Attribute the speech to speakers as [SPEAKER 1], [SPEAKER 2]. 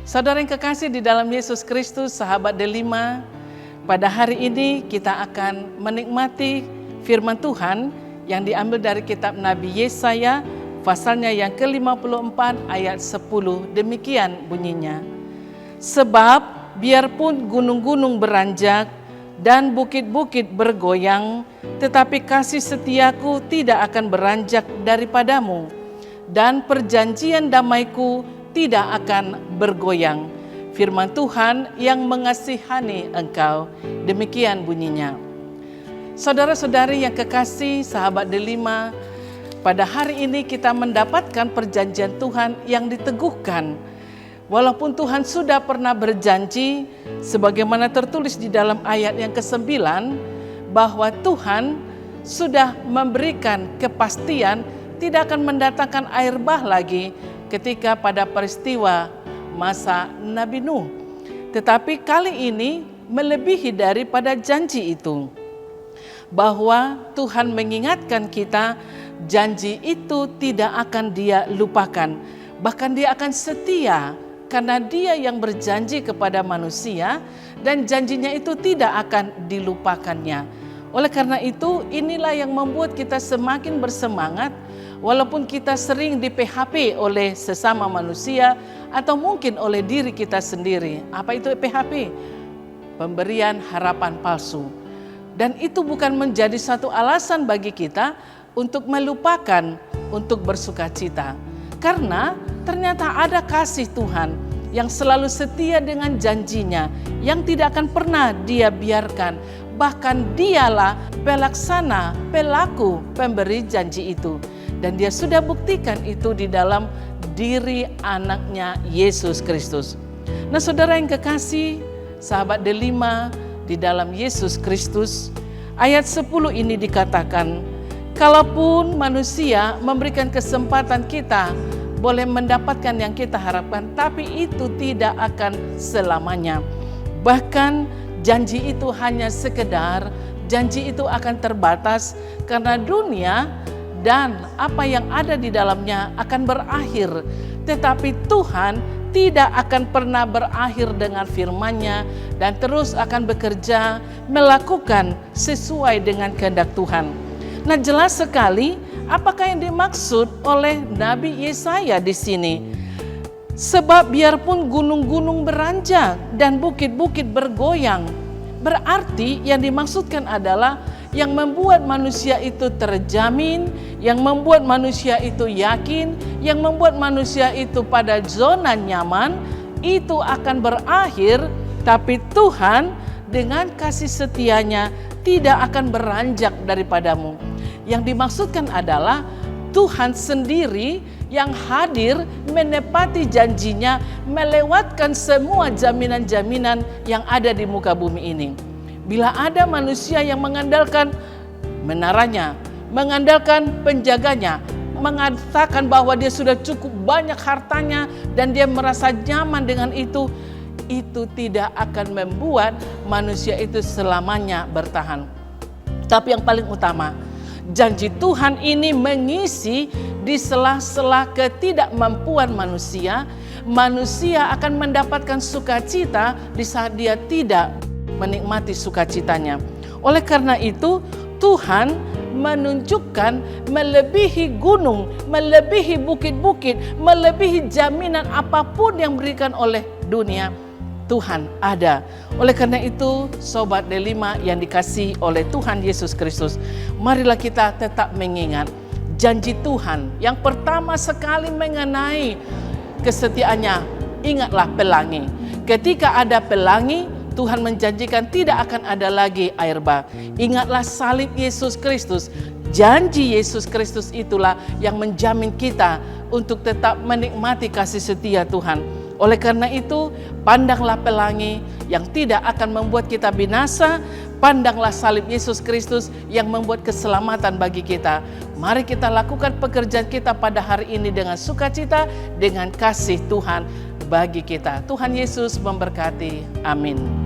[SPEAKER 1] Saudara yang kekasih di dalam Yesus Kristus, sahabat Delima, pada hari ini kita akan menikmati firman Tuhan yang diambil dari kitab Nabi Yesaya, pasalnya yang ke-54 ayat 10, demikian bunyinya. Sebab biarpun gunung-gunung beranjak dan bukit-bukit bergoyang, tetapi kasih setiaku tidak akan beranjak daripadamu, dan perjanjian damaiku tidak akan bergoyang. Firman Tuhan yang mengasihani engkau, demikian bunyinya. Saudara-saudari yang kekasih, sahabat Delima, pada hari ini kita mendapatkan perjanjian Tuhan yang diteguhkan. Walaupun Tuhan sudah pernah berjanji, sebagaimana tertulis di dalam ayat yang ke-9, bahwa Tuhan sudah memberikan kepastian tidak akan mendatangkan air bah lagi ketika pada peristiwa masa Nabi Nuh. Tetapi kali ini melebihi daripada janji itu, bahwa Tuhan mengingatkan kita janji itu tidak akan Dia lupakan, bahkan Dia akan setia karena Dia yang berjanji kepada manusia dan janjinya itu tidak akan dilupakannya. Oleh karena itu, inilah yang membuat kita semakin bersemangat walaupun kita sering di-PHP oleh sesama manusia atau mungkin oleh diri kita sendiri. Apa itu PHP? Pemberian harapan palsu. Dan itu bukan menjadi satu alasan bagi kita untuk melupakan, untuk bersukacita. Karena ternyata ada kasih Tuhan yang selalu setia dengan janjinya, yang tidak akan pernah Dia biarkan. Bahkan Dialah pelaksana, pelaku, pemberi janji itu. Dan Dia sudah buktikan itu di dalam diri anaknya Yesus Kristus. Nah, saudara yang kekasih, sahabat Delima di dalam Yesus Kristus, ayat 10 ini dikatakan, kalaupun manusia memberikan kesempatan kita boleh mendapatkan yang kita harapkan, tapi itu tidak akan selamanya. Bahkan janji itu hanya sekedar, janji itu akan terbatas karena dunia dan apa yang ada di dalamnya akan berakhir. Tetapi Tuhan tidak akan pernah berakhir dengan firman-Nya dan terus akan bekerja melakukan sesuai dengan kehendak Tuhan. Nah, jelas sekali apakah yang dimaksud oleh Nabi Yesaya di sini. Sebab biarpun gunung-gunung beranjak dan bukit-bukit bergoyang, berarti yang dimaksudkan adalah yang membuat manusia itu terjamin, yang membuat manusia itu yakin, yang membuat manusia itu pada zona nyaman, itu akan berakhir. Tapi Tuhan dengan kasih setianya tidak akan beranjak daripadamu. Yang dimaksudkan adalah Tuhan sendiri yang hadir menepati janjinya, melewatkan semua jaminan-jaminan yang ada di muka bumi ini. Bila ada manusia yang mengandalkan menaranya, mengandalkan penjaganya, mengatakan bahwa dia sudah cukup banyak hartanya dan dia merasa nyaman dengan itu tidak akan membuat manusia itu selamanya bertahan. Tapi yang paling utama, janji Tuhan ini mengisi di sela-sela ketidakmampuan manusia. Manusia akan mendapatkan sukacita di saat dia tidak menikmati sukacitanya. Oleh karena itu, Tuhan menunjukkan melebihi gunung, melebihi bukit-bukit, melebihi jaminan apapun yang diberikan oleh dunia. Tuhan ada. Oleh karena itu, Sobat Delima yang dikasihi oleh Tuhan Yesus Kristus, marilah kita tetap mengingat janji Tuhan yang pertama sekali mengenai kesetiaannya. Ingatlah pelangi. Ketika ada pelangi, Tuhan menjanjikan tidak akan ada lagi air bah. Ingatlah salib Yesus Kristus. Janji Yesus Kristus itulah yang menjamin kita untuk tetap menikmati kasih setia Tuhan. Oleh karena itu, pandanglah pelangi yang tidak akan membuat kita binasa. Pandanglah salib Yesus Kristus yang membuat keselamatan bagi kita. Mari kita lakukan pekerjaan kita pada hari ini dengan sukacita, dengan kasih Tuhan bagi kita. Tuhan Yesus memberkati. Amin.